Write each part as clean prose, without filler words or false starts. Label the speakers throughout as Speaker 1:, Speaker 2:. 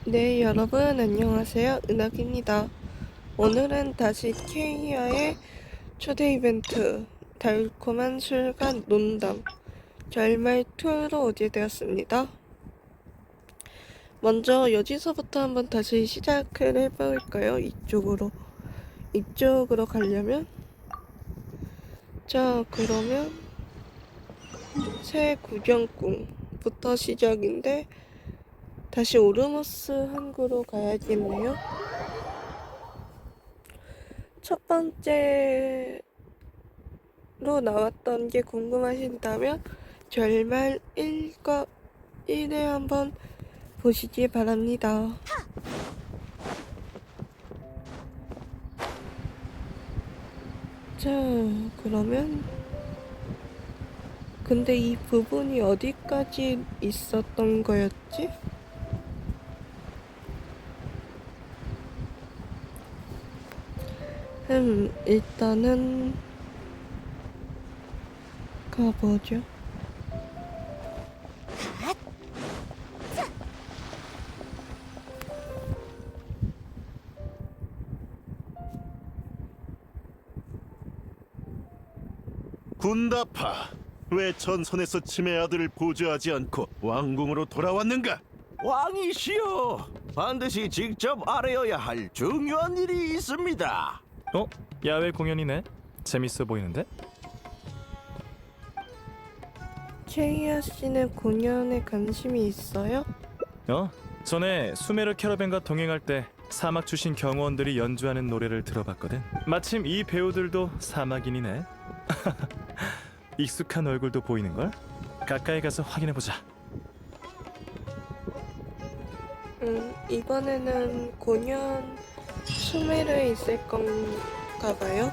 Speaker 1: 네, 여러분 안녕하세요. 은학입니다. 오늘은 다시 케이아의 초대 이벤트 달콤한 술과 논담 결말 2로 오게 되었습니다. 먼저 여기서부터 한번 다시 시작을 해볼까요? 이쪽으로 가려면 자, 그러면 새 구경꾼부터 시작인데 다시 오르모스 항구로 가야겠네요. 첫 번째로 나왔던 게 궁금하신다면 결말 1과 1회 한번 보시기 바랍니다. 자, 그러면 근데 이 부분이 어디까지 있었던 거였지? 일단은 가보죠.
Speaker 2: 군다파, 왜 전선에서 치매 아들을 보조하지 않고 왕궁으로 돌아왔는가?
Speaker 3: 왕이시여, 반드시 직접 알아야 할 중요한 일이 있습니다.
Speaker 4: 야외 공연이네. 재밌어 보이는데?
Speaker 1: 케이아 씨는 공연에 관심이 있어요?
Speaker 4: 전에 수메르 캐러밴과 동행할 때 사막 출신 경호원들이 연주하는 노래를 들어봤거든. 마침 이 배우들도 사막인이네. 익숙한 얼굴도 보이는걸? 가까이 가서 확인해보자.
Speaker 1: 이번에는 공연 수메르에 있을 건가 봐요.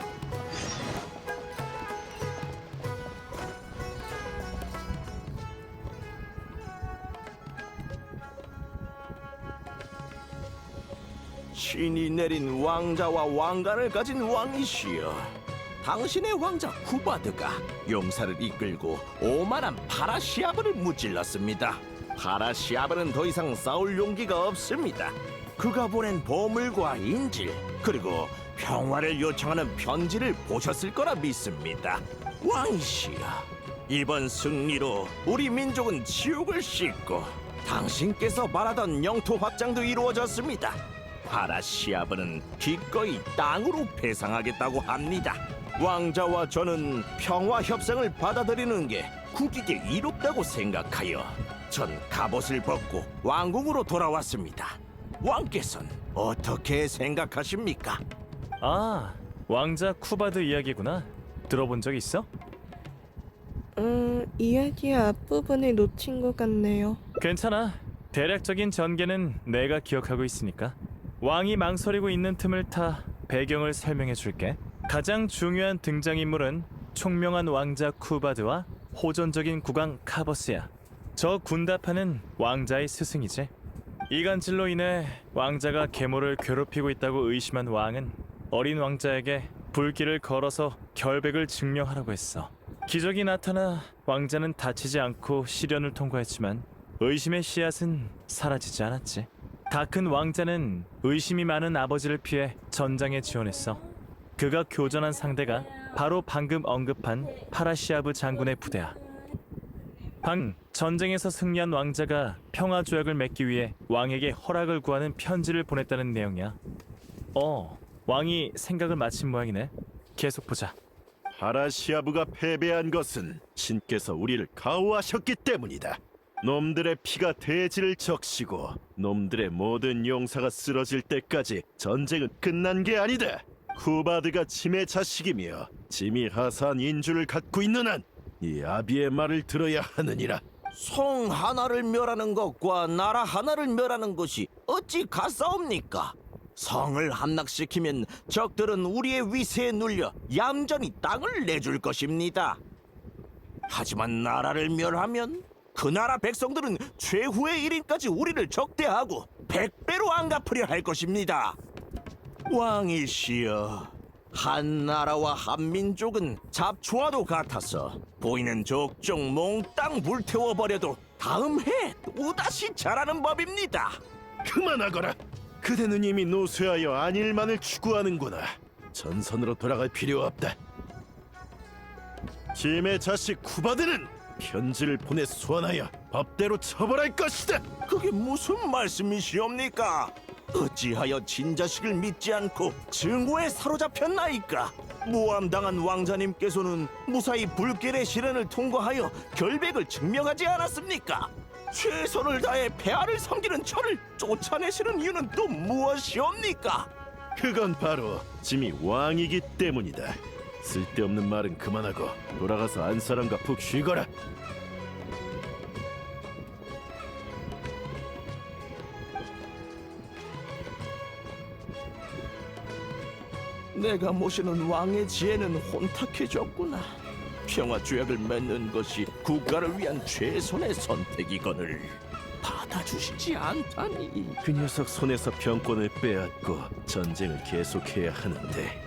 Speaker 3: 신이 내린 왕자와 왕관을 가진 왕이시여, 당신의 왕자 쿠바드가 용사를 이끌고 오만한 파라시아브를 무찔렀습니다. 파라시아브는 더 이상 싸울 용기가 없습니다. 그가 보낸 보물과 인질, 그리고 평화를 요청하는 편지를 보셨을 거라 믿습니다. 왕이시여, 이번 승리로 우리 민족은 지옥을 씻고 당신께서 말하던 영토 확장도 이루어졌습니다. 파라시아브는 기꺼이 땅으로 배상하겠다고 합니다. 왕자와 저는 평화 협상을 받아들이는 게 국익에 이롭다고 생각하여 전 갑옷을 벗고 왕궁으로 돌아왔습니다. 왕께서는 어떻게 생각하십니까?
Speaker 4: 아, 왕자 쿠바드 이야기구나. 들어본 적 있어?
Speaker 1: 이야기의 앞부분을 놓친 것 같네요.
Speaker 4: 괜찮아. 대략적인 전개는 내가 기억하고 있으니까. 왕이 망설이고 있는 틈을 타 배경을 설명해 줄게. 가장 중요한 등장인물은 총명한 왕자 쿠바드와 호전적인 국왕 카버스야. 저 군다파는 왕자의 스승이지. 이간질로 인해 왕자가 계모를 괴롭히고 있다고 의심한 왕은 어린 왕자에게 불길을 걸어서 결백을 증명하라고 했어. 기적이 나타나 왕자는 다치지 않고 시련을 통과했지만 의심의 씨앗은 사라지지 않았지. 다 큰 왕자는 의심이 많은 아버지를 피해 전장에 지원했어. 그가 교전한 상대가 바로 방금 언급한 파라시아브 장군의 부대야. 전쟁에서 승리한 왕자가 평화 조약을 맺기 위해 왕에게 허락을 구하는 편지를 보냈다는 내용이야. 왕이 생각을 마친 모양이네. 계속 보자.
Speaker 2: 파라시아브가 패배한 것은 신께서 우리를 가호하셨기 때문이다. 놈들의 피가 대지를 적시고 놈들의 모든 용사가 쓰러질 때까지 전쟁은 끝난 게 아니다. 쿠바드가 짐의 자식이며 짐이 하사한 인주를 갖고 있는 한 이 아비의 말을 들어야 하느니라.
Speaker 3: 성 하나를 멸하는 것과 나라 하나를 멸하는 것이 어찌 같사옵니까? 성을 함락시키면 적들은 우리의 위세에 눌려 얌전히 땅을 내줄 것입니다. 하지만 나라를 멸하면 그 나라 백성들은 최후의 1인까지 우리를 적대하고 100배로 안 갚으려 할 것입니다. 왕이시여, 한 나라와 한 민족은 잡초와도 같아서 보이는 족족 몽땅 불태워버려도 다음 해 또다시 자라는 법입니다.
Speaker 2: 그만하거라. 그대는 이미 노쇠하여 안일만을 추구하는구나. 전선으로 돌아갈 필요 없다. 짐의 자식 쿠바드는 편지를 보내 소환하여 법대로 처벌할 것이다.
Speaker 3: 그게 무슨 말씀이시옵니까? 어찌하여 진자식을 믿지 않고 증오에 사로잡혔나이까? 모함당한 왕자님께서는 무사히 불길의 시련을 통과하여 결백을 증명하지 않았습니까? 최선을 다해 폐하를 섬기는 저를 쫓아내시는 이유는 또 무엇이옵니까?
Speaker 2: 그건 바로 짐이 왕이기 때문이다. 쓸데없는 말은 그만하고 돌아가서 안사람과 푹 쉬거라.
Speaker 3: 내가 모시는 왕의 지혜는 혼탁해졌구나. 평화조약을 맺는 것이 국가를 위한 최선의 선택이거늘 받아주시지 않다니.
Speaker 2: 그 녀석 손에서 병권을 빼앗고 전쟁을 계속해야 하는데,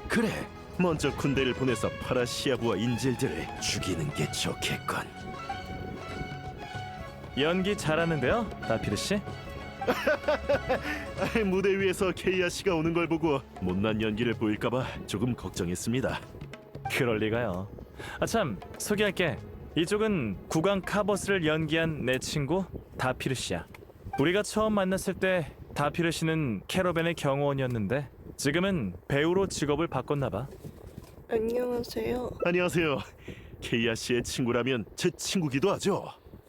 Speaker 2: 그래, 먼저 군대를 보내서 파라시아부와 인질들을 죽이는 게 좋겠군.
Speaker 4: 연기 잘하는데요, 다피르 씨?
Speaker 2: 무대 위에서 케이아 씨가 오는 걸 보고 못난 연기를 보일까봐 조금 걱정했습니다.
Speaker 4: 그럴 리가요. 참, 소개할게. 이쪽은 국왕 카버스를 연기한 내 친구 다피르 씨야. 우리가 처음 만났을 때 다피르 씨는 캐러밴의 경호원이었는데 지금은 배우로 직업을 바꿨나 봐.
Speaker 1: 안녕하세요.
Speaker 2: 안녕하세요. 케이아 씨의 친구라면 제 친구기도 하죠.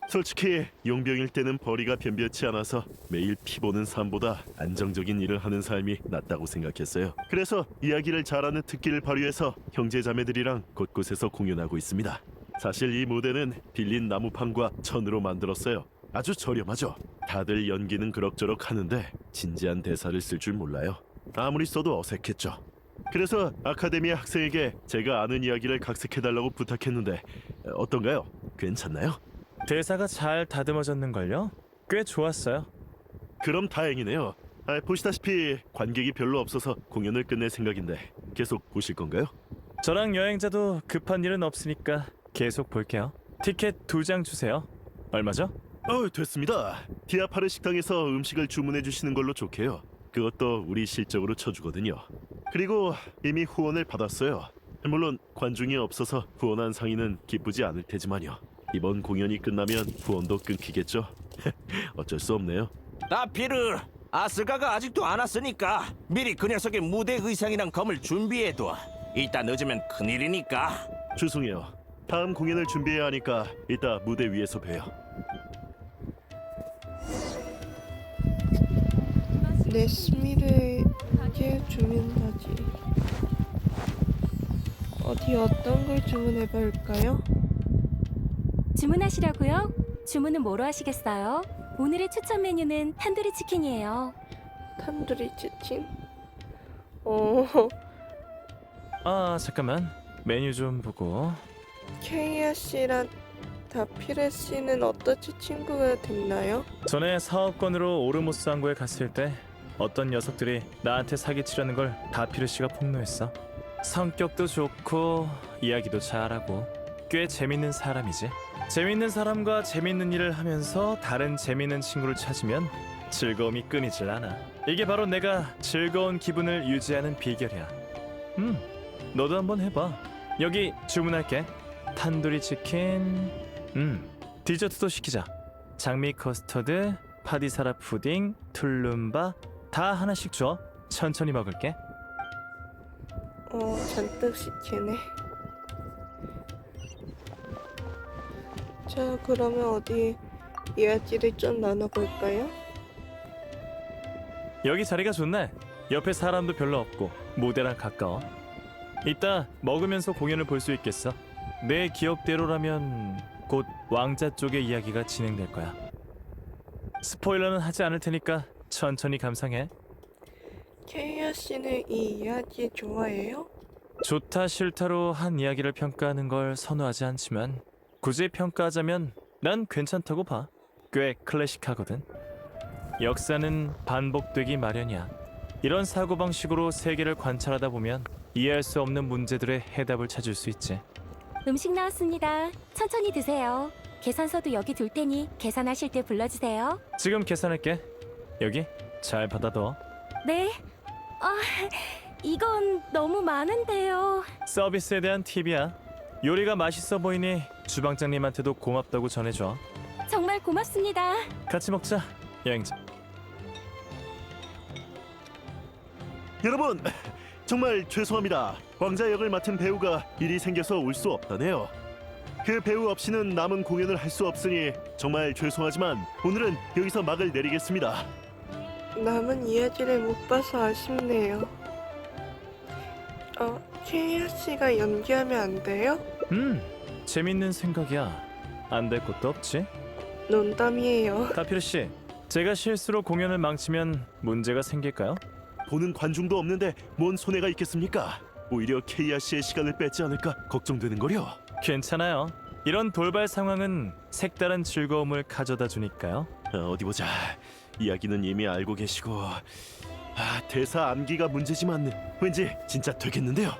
Speaker 2: 솔직히 용병일 때는 벌이가 변변치 않아서 매일 피 보는 삶보다 안정적인 일을 하는 삶이 낫다고 생각했어요. 그래서 이야기를 잘하는 특기를 발휘해서 형제자매들이랑 곳곳에서 공연하고 있습니다. 사실 이 무대는 빌린 나무판과 천으로 만들었어요. 아주 저렴하죠. 다들 연기는 그럭저럭 하는데 진지한 대사를 쓸 줄 몰라요. 아무리 써도 어색했죠. 그래서 아카데미아 학생에게 제가 아는 이야기를 각색해달라고 부탁했는데 어떤가요? 괜찮나요?
Speaker 4: 대사가 잘 다듬어졌는걸요? 꽤 좋았어요.
Speaker 2: 그럼 다행이네요. 보시다시피 관객이 별로 없어서 공연을 끝낼 생각인데 계속 보실 건가요?
Speaker 4: 저랑 여행자도 급한 일은 없으니까 계속 볼게요. 티켓 2장 주세요. 얼마죠?
Speaker 2: 됐습니다. 디아파르 식당에서 음식을 주문해 주시는 걸로 좋게요. 그것도 우리 실적으로 쳐주거든요. 그리고 이미 후원을 받았어요. 물론 관중이 없어서 후원한 상인은 기쁘지 않을 테지만요. 이번 공연이 끝나면 후원도 끊기겠죠. 어쩔 수 없네요.
Speaker 3: 다피르, 아스가가 아직도 안 왔으니까 미리 그 녀석의 무대 의상이랑 검을 준비해둬. 이따 늦으면 큰일이니까.
Speaker 2: 죄송해요. 다음 공연을 준비해야 하니까 이따 무대 위에서 봬요.
Speaker 1: 네스미르에게 주문하지. 어디 어떤 걸 주문해 볼까요?
Speaker 5: 주문하시려고요? 주문은 뭐로 하시겠어요? 오늘의 추천 메뉴는 탄두리 치킨이에요.
Speaker 1: 탄두리 치킨?
Speaker 4: 잠깐만. 메뉴 좀 보고.
Speaker 1: 케이아 씨랑 다피레 씨는 어떻게 친구가 됐나요?
Speaker 4: 전에 사업권으로 오르모스 항구에 갔을 때 어떤 녀석들이 나한테 사기치려는 걸 다피르 씨가 폭로했어. 성격도 좋고 이야기도 잘하고 꽤 재밌는 사람이지. 재밌는 사람과 재밌는 일을 하면서 다른 재밌는 친구를 찾으면 즐거움이 끊이질 않아. 이게 바로 내가 즐거운 기분을 유지하는 비결이야. 너도 한번 해봐. 여기 주문할게. 탄두리 치킨. 디저트도 시키자. 장미 커스터드, 파디사라 푸딩, 툴룸바 다 하나씩 줘. 천천히 먹을게.
Speaker 1: 잔뜩 시키네. 자, 그러면 어디 이야기를 좀 나눠볼까요?
Speaker 4: 여기 자리가 좋네. 옆에 사람도 별로 없고 무대랑 가까워. 이따 먹으면서 공연을 볼 수 있겠어. 내 기억대로라면 곧 왕자 쪽의 이야기가 진행될 거야. 스포일러는 하지 않을 테니까 천천히 감상해.
Speaker 1: 케이아 씨는 이 이야기 좋아해요?
Speaker 4: 좋다 싫다로 한 이야기를 평가하는 걸 선호하지 않지만 굳이 평가하자면 난 괜찮다고 봐. 꽤 클래식하거든. 역사는 반복되기 마련이야. 이런 사고방식으로 세계를 관찰하다 보면 이해할 수 없는 문제들의 해답을 찾을 수 있지.
Speaker 5: 음식 나왔습니다. 천천히 드세요. 계산서도 여기 둘 테니 계산하실 때 불러주세요.
Speaker 4: 지금 계산할게. 여기 잘 받아둬.
Speaker 5: 네. 아, 이건 너무 많은데요.
Speaker 4: 서비스에 대한 팁이야. 요리가 맛있어 보이니 주방장님한테도 고맙다고 전해줘.
Speaker 5: 정말 고맙습니다.
Speaker 4: 같이 먹자, 여행자.
Speaker 2: 여러분, 정말 죄송합니다. 왕자 역을 맡은 배우가 일이 생겨서 올 수 없다네요. 그 배우 없이는 남은 공연을 할 수 없으니 정말 죄송하지만 오늘은 여기서 막을 내리겠습니다.
Speaker 1: 남은 이야기를 못 봐서 아쉽네요. 최희아 씨가 연기하면 안 돼요?
Speaker 4: 재밌는 생각이야. 안 될 것도 없지.
Speaker 1: 농담이에요.
Speaker 4: 다피르 씨, 제가 실수로 공연을 망치면 문제가 생길까요?
Speaker 2: 보는 관중도 없는데 뭔 손해가 있겠습니까? 오히려 케이아 씨의 시간을 뺏지 않을까 걱정되는 거려.
Speaker 4: 괜찮아요. 이런 돌발 상황은 색다른 즐거움을 가져다 주니까요.
Speaker 2: 어디 보자. 이야기는 이미 알고 계시고 대사 암기가 문제지만 왠지 진짜 되겠는데요.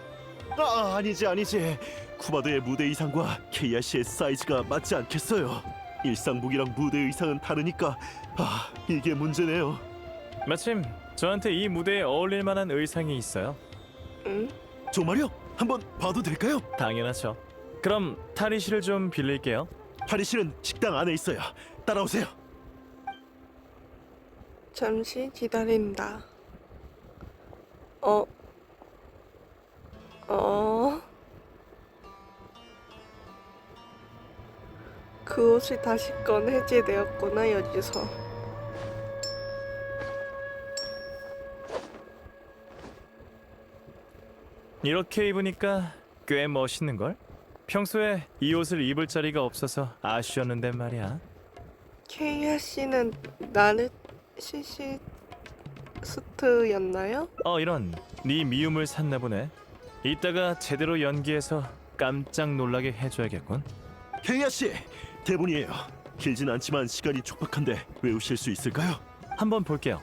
Speaker 2: 아니지. 쿠바드의 무대 의상과 케이아 씨의 사이즈가 맞지 않겠어요. 일상복이랑 무대 의상은 다르니까 이게 문제네요.
Speaker 4: 마침 저한테 이 무대에 어울릴 만한 의상이 있어요.
Speaker 1: 응?
Speaker 2: 정말요? 한번 봐도 될까요?
Speaker 4: 당연하죠. 그럼 탈의실을 좀 빌릴게요.
Speaker 2: 탈의실은 식당 안에 있어요. 따라오세요.
Speaker 1: 잠시 기다린다. 그 옷이 다시 건 해제되었구나, 여기서.
Speaker 4: 이렇게 입으니까 꽤 멋있는걸? 평소에 이 옷을 입을 자리가 없어서 아쉬웠는데 말이야.
Speaker 1: 케이아 씨는 나르 시시스트였나요?
Speaker 4: 이런, 네 미움을 샀나 보네. 이따가 제대로 연기해서 깜짝 놀라게 해줘야겠군.
Speaker 2: 케이아 씨, 대본이에요. 길진 않지만 시간이 촉박한데 외우실 수 있을까요?
Speaker 4: 한번 볼게요.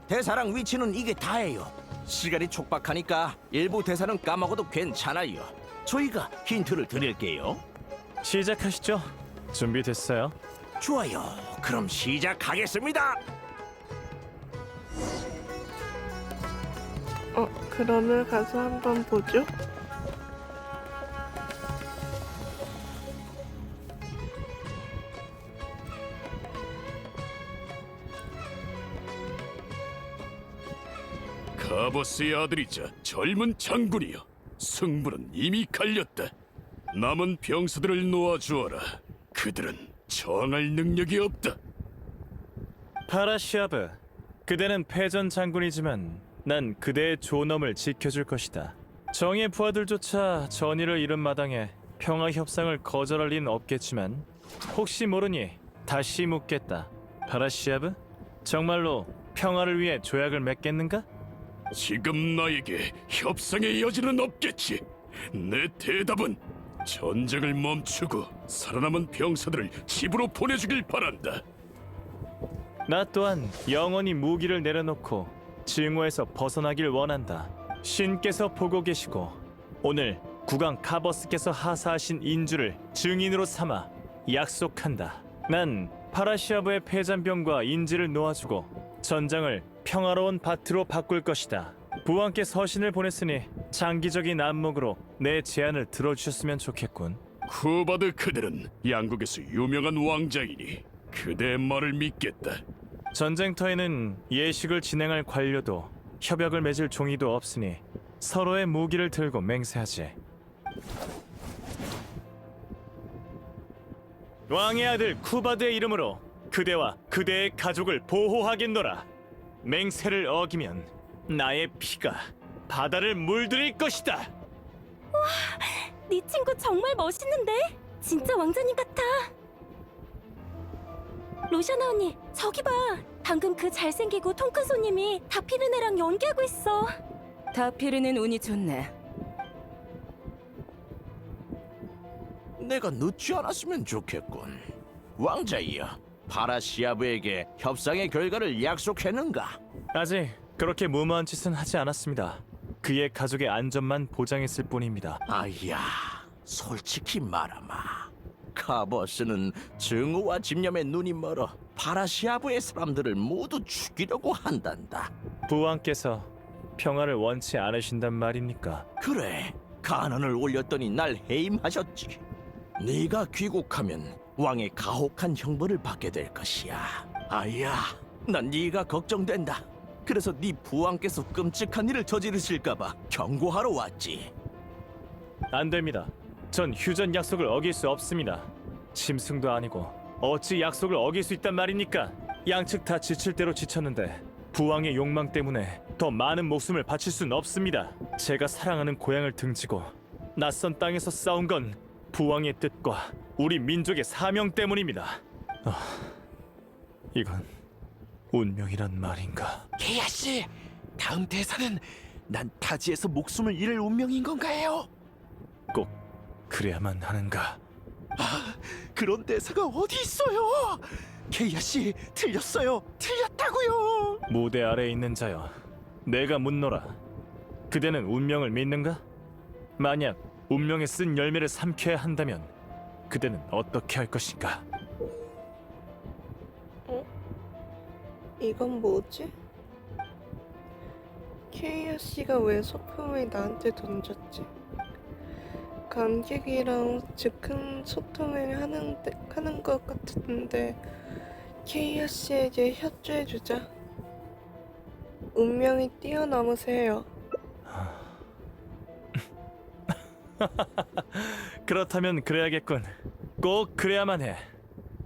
Speaker 3: 대사랑 위치는 이게 다예요. 시간이 촉박하니까 일부 대사는 까먹어도 괜찮아요. 저희가 힌트를 드릴게요.
Speaker 4: 시작하시죠. 준비됐어요.
Speaker 3: 좋아요. 그럼 시작하겠습니다.
Speaker 1: 그러면 가서 한번 보죠.
Speaker 6: 카버스의 아들이자 젊은 장군이여, 승부는 이미 갈렸다. 남은 병사들을 놓아주어라. 그들은 저항할 능력이 없다.
Speaker 4: 파라시아브, 그대는 패전 장군이지만 난 그대의 존엄을 지켜줄 것이다. 정의 부하들조차 전의를 잃은 마당에 평화 협상을 거절할 리는 없겠지만 혹시 모르니 다시 묻겠다. 파라시아브, 정말로 평화를 위해 조약을 맺겠는가?
Speaker 6: 지금 나에게 협상의 여지는 없겠지. 내 대답은 전쟁을 멈추고 살아남은 병사들을 집으로 보내주길 바란다.
Speaker 4: 나 또한 영원히 무기를 내려놓고 증오에서 벗어나길 원한다. 신께서 보고 계시고 오늘 국왕 카버스께서 하사하신 인주를 증인으로 삼아 약속한다. 난 파라시아브의 패잔병과 인지를 놓아주고 전장을 평화로운 밭으로 바꿀 것이다. 부왕께 서신을 보냈으니 장기적인 안목으로 내 제안을 들어주셨으면 좋겠군.
Speaker 6: 쿠바드 그들은 양국에서 유명한 왕자이니 그대의 말을 믿겠다.
Speaker 4: 전쟁터에는 예식을 진행할 관료도 협약을 맺을 종이도 없으니 서로의 무기를 들고 맹세하지. 왕의 아들 쿠바드의 이름으로 그대와 그대의 가족을 보호하겠노라. 맹세를 어기면 나의 피가 바다를 물들일 것이다.
Speaker 5: 네 친구 정말 멋있는데? 진짜 왕자님 같아. 로샤나 언니, 저기 봐. 방금 그 잘생기고 통 큰 손님이 다피르네랑 연기하고 있어. 다피르는 운이 좋네.
Speaker 3: 내가 늦지 않았으면 좋겠군. 왕자이여, 파라시아브에게 협상의 결과를 약속했는가?
Speaker 4: 아직 그렇게 무모한 짓은 하지 않았습니다. 그의 가족의 안전만 보장했을 뿐입니다.
Speaker 3: 아야, 솔직히 말하마. 카버스는 증오와 집념에 눈이 멀어 파라시아부의 사람들을 모두 죽이려고 한단다.
Speaker 4: 부왕께서 평화를 원치 않으신단 말입니까?
Speaker 3: 그래, 간언을 올렸더니 날 해임하셨지. 네가 귀국하면 왕의 가혹한 형벌을 받게 될 것이야. 아야, 난 네가 걱정된다. 그래서 네 부왕께서 끔찍한 일을 저지르실까봐 경고하러 왔지.
Speaker 4: 안 됩니다. 전 휴전 약속을 어길 수 없습니다. 짐승도 아니고 어찌 약속을 어길 수 있단 말입니까? 양측 다 지칠 대로 지쳤는데 부왕의 욕망 때문에 더 많은 목숨을 바칠 순 없습니다. 제가 사랑하는 고향을 등지고 낯선 땅에서 싸운 건 부왕의 뜻과 우리 민족의 사명 때문입니다. 이건 운명이란 말인가?
Speaker 2: 케이아 씨, 다음 대사는 난 타지에서 목숨을 잃을 운명인 건가요?
Speaker 4: 꼭 그래야만 하는가?
Speaker 2: 그런 대사가 어디 있어요? 케이아 씨, 틀렸어요. 틀렸다고요.
Speaker 4: 무대 아래에 있는 자여, 내가 묻노라. 그대는 운명을 믿는가? 만약 운명에 쓴 열매를 삼켜야 한다면 그대는 어떻게 할 것인가?
Speaker 1: 이건 뭐지? 케이아 씨가 왜 소품을 나한테 던졌지? 관객이랑 즉흥 소통을 하는 것 같은데 케이아 씨에게 협조해주자. 운명이 뛰어넘으세요.
Speaker 4: 그렇다면 그래야겠군. 꼭 그래야만 해.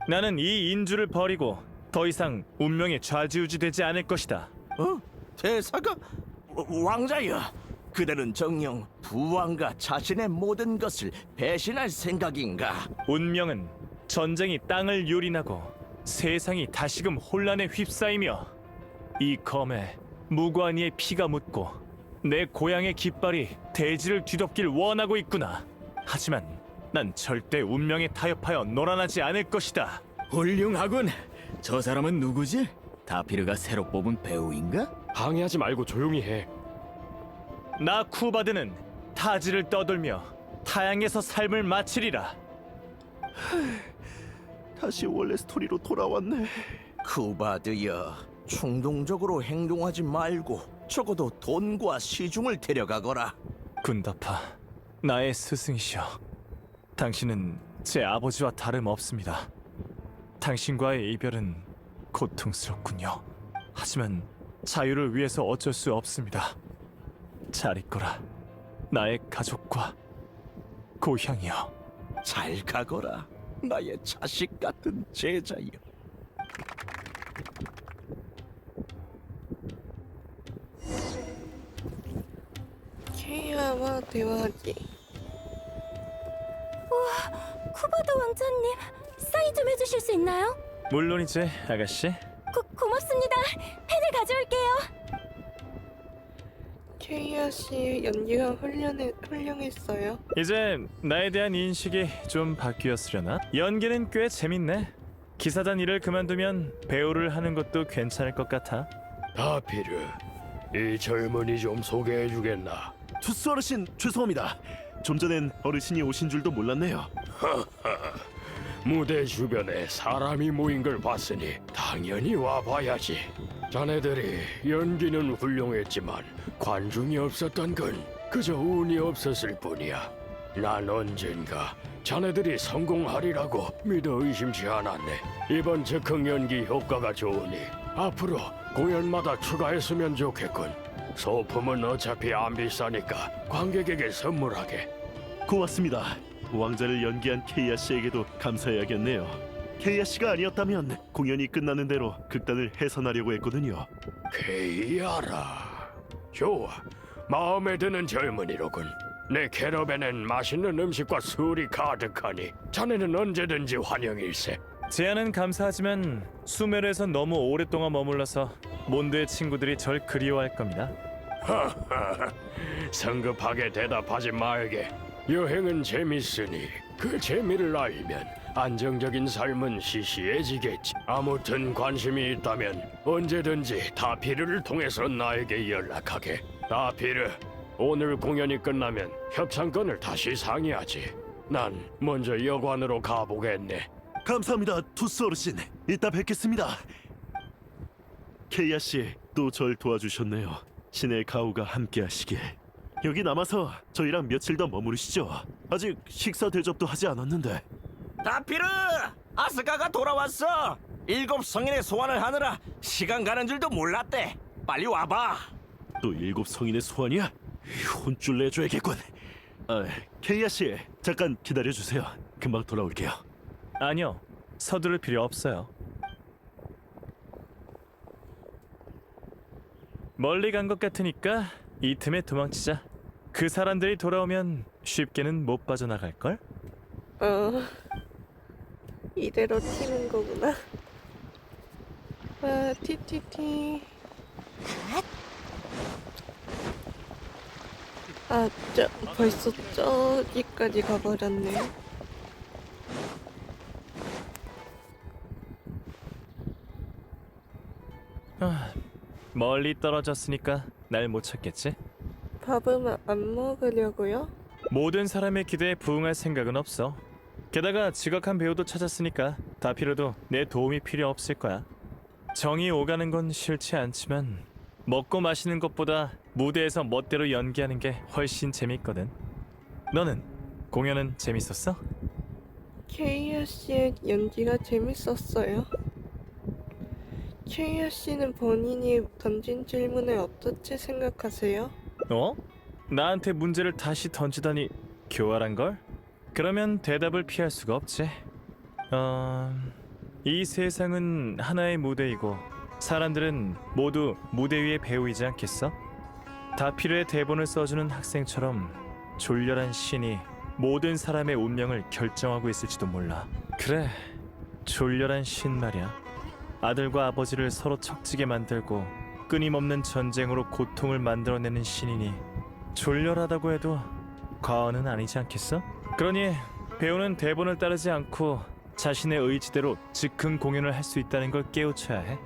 Speaker 4: 나는 이 인주를 버리고 더 이상 운명에 좌지우지되지 않을 것이다.
Speaker 3: 대사가? 왕자여, 그대는 정녕 부왕과 자신의 모든 것을 배신할 생각인가?
Speaker 4: 운명은 전쟁이 땅을 유린하고 세상이 다시금 혼란에 휩싸이며 이 검에 무고한 이의 피가 묻고 내 고향의 깃발이 대지를 뒤덮길 원하고 있구나. 하지만 난 절대 운명에 타협하여 놀아나지 않을 것이다.
Speaker 7: 훌륭하군. 저 사람은 누구지? 다피르가 새로 뽑은 배우인가?
Speaker 8: 방해하지 말고 조용히 해.
Speaker 4: 나 쿠바드는 타지를 떠돌며 타양에서 삶을 마치리라.
Speaker 2: 다시 원래 스토리로 돌아왔네.
Speaker 3: 쿠바드여, 충동적으로 행동하지 말고 적어도 돈과 시중을 데려가거라.
Speaker 4: 군다파, 나의 스승이시여. 당신은 제 아버지와 다름없습니다. 당신과의 이별은 고통스럽군요. 하지만 자유를 위해서 어쩔 수 없습니다. 잘 있거라, 나의 가족과 고향이여.
Speaker 3: 잘 가거라, 나의 자식 같은 제자여.
Speaker 1: 케이아와 대화하기.
Speaker 5: 쿠바드 왕자님, 사인 좀 해주실 수 있나요?
Speaker 4: 물론이지, 아가씨.
Speaker 5: 고맙습니다. 펜을 가져올게요.
Speaker 1: 케이아 씨의 연기가 훌륭했어요.
Speaker 4: 이제 나에 대한 인식이 좀 바뀌었으려나? 연기는 꽤 재밌네. 기사단 일을 그만두면 배우를 하는 것도 괜찮을 것 같아.
Speaker 6: 다피르, 이 젊은이 좀 소개해주겠나?
Speaker 2: 투스 어르신, 죄송합니다. 좀 전엔 어르신이 오신 줄도 몰랐네요.
Speaker 6: 무대 주변에 사람이 모인 걸 봤으니 당연히 와봐야지. 자네들이 연기는 훌륭했지만 관중이 없었던 건 그저 운이 없었을 뿐이야. 난 언젠가 자네들이 성공하리라고 믿어 의심치 않았네. 이번 즉흥 연기 효과가 좋으니 앞으로 공연마다 추가했으면 좋겠군. 소품은 어차피 안 비싸니까 관객에게 선물하게.
Speaker 2: 고맙습니다. 왕자를 연기한 케이아 씨에게도 감사해야겠네요. 케이아 씨가 아니었다면 공연이 끝나는 대로 극단을 해산하려고 했거든요.
Speaker 6: 케이아라. 좋아. 마음에 드는 젊은이로군. 내 캐러밴엔 맛있는 음식과 술이 가득하니 자네는 언제든지 환영일세.
Speaker 4: 제안은 감사하지만 수메르에선 너무 오랫동안 머물러서 몬드의 친구들이 절 그리워할 겁니다.
Speaker 6: 성급하게 대답하지 말게. 여행은 재밌으니 그 재미를 알면 안정적인 삶은 시시해지겠지. 아무튼 관심이 있다면 언제든지 다피르를 통해서 나에게 연락하게. 다피르, 오늘 공연이 끝나면 협상권을 다시 상의하지. 난 먼저 여관으로 가보겠네.
Speaker 2: 감사합니다, 투스 어르신. 이따 뵙겠습니다. 케이아 씨, 또 절 도와주셨네요. 신의 가호가 함께하시길. 여기 남아서 저희랑 며칠 더 머무르시죠. 아직 식사 대접도 하지 않았는데.
Speaker 3: 다피르! 아스카가 돌아왔어. 7성인의 소환을 하느라 시간 가는 줄도 몰랐대. 빨리 와봐.
Speaker 2: 또 7성인의 소환이야? 혼쭐 내줘야겠군. 케이아 씨, 잠깐 기다려주세요. 금방 돌아올게요.
Speaker 4: 아니요, 서두를 필요 없어요. 멀리 간 것 같으니까 이 틈에 도망치자. 그 사람들이 돌아오면 쉽게는 못 빠져나갈걸?
Speaker 1: 이대로 튀는 거구나. 아, 티티티. 아, 벌써 저기까지 가버렸네.
Speaker 4: 멀리 떨어졌으니까 날 못 찾겠지?
Speaker 1: 밥은 안 먹으려고요?
Speaker 4: 모든 사람의 기대에 부응할 생각은 없어. 게다가 지각한 배우도 찾았으니까 다피로도 내 도움이 필요 없을 거야. 정이 오가는 건 싫지 않지만 먹고 마시는 것보다 무대에서 멋대로 연기하는 게 훨씬 재밌거든. 너는 공연은 재밌었어?
Speaker 1: 케이아 씨의 연기가 재밌었어요. 케이아 씨는 본인이 던진 질문에 어떻게 생각하세요?
Speaker 4: 어? 나한테 문제를 다시 던지다니 교활한 걸? 그러면 대답을 피할 수가 없지. 이 세상은 하나의 무대이고 사람들은 모두 무대 위의 배우이지 않겠어? 다피르의 대본을 써주는 학생처럼 졸렬한 신이 모든 사람의 운명을 결정하고 있을지도 몰라. 그래, 졸렬한 신 말이야. 아들과 아버지를 서로 척지게 만들고 끊임없는 전쟁으로 고통을 만들어내는 신이니 졸렬하다고 해도 과언은 아니지 않겠어? 그러니 배우는 대본을 따르지 않고 자신의 의지대로 즉흥 공연을 할 수 있다는 걸 깨우쳐야 해.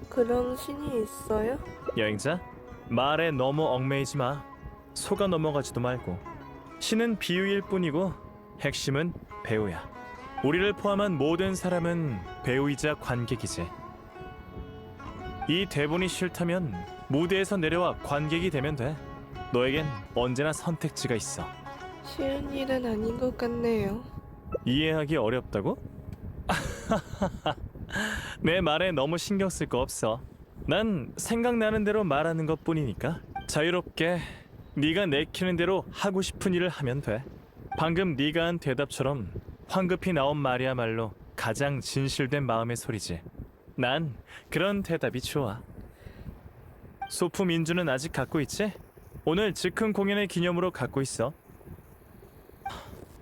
Speaker 1: 그런 신이 있어요?
Speaker 4: 여행자, 말에 너무 얽매이지 마. 속아 넘어가지도 말고. 신은 비유일 뿐이고 핵심은 배우야. 우리를 포함한 모든 사람은 배우이자 관객이지. 이 대본이 싫다면 무대에서 내려와 관객이 되면 돼. 너에겐 언제나 선택지가 있어.
Speaker 1: 쉬운 일은 아닌 것 같네요.
Speaker 4: 이해하기 어렵다고? 내 말에 너무 신경 쓸 거 없어. 난 생각나는 대로 말하는 것뿐이니까 자유롭게 네가 내키는 대로 하고 싶은 일을 하면 돼. 방금 네가 한 대답처럼 황급히 나온 말이야말로 가장 진실된 마음의 소리지. 난 그런 대답이 좋아. 소품 인주는 아직 갖고 있지? 오늘 즉흥 공연의 기념으로 갖고 있어.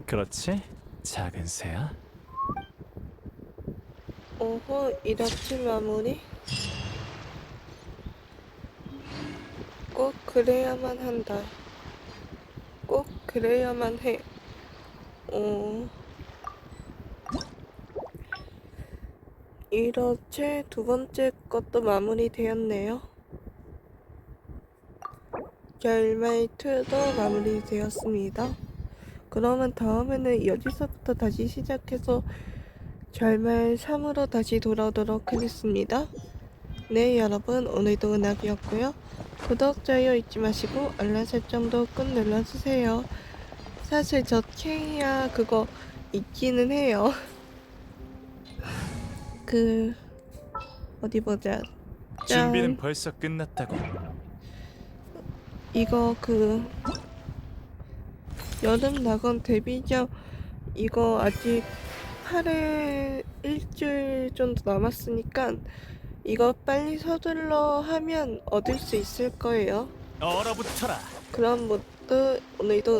Speaker 4: 그렇지? 작은 새야?
Speaker 1: 오호, 이렇게 마무리? 꼭 그래야만 한다. 꼭 그래야만 해. 이렇게 두 번째 것도 마무리되었네요. 결말2도 마무리되었습니다. 그러면 다음에는 여기서부터 다시 시작해서 결말 3으로 다시 돌아오도록 하겠습니다. 네, 여러분, 오늘도 은하기였고요. 구독, 좋아요 잊지 마시고 알람 설정도 꾹 눌러주세요. 사실 저 케이아 그거 있기는 해요. 어디 보자. 짠.
Speaker 4: 준비는 벌써 끝났다고.
Speaker 1: 이거 여름 낙원 데뷔작 이거 아직 8회 일주일 정도 남았으니까 이거 빨리 서둘러 하면 얻을 수 있을 거예요.
Speaker 4: 얼어붙어라.
Speaker 1: 그럼 모두 오늘도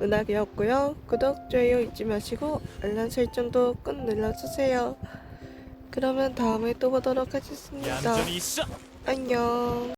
Speaker 1: 은하계였고요. 구독, 좋아요 잊지 마시고 알람 설정도 꾹 눌러주세요. 그러면 다음에 또 보도록 하겠습니다.
Speaker 4: 얌전히 있어.
Speaker 1: 안녕.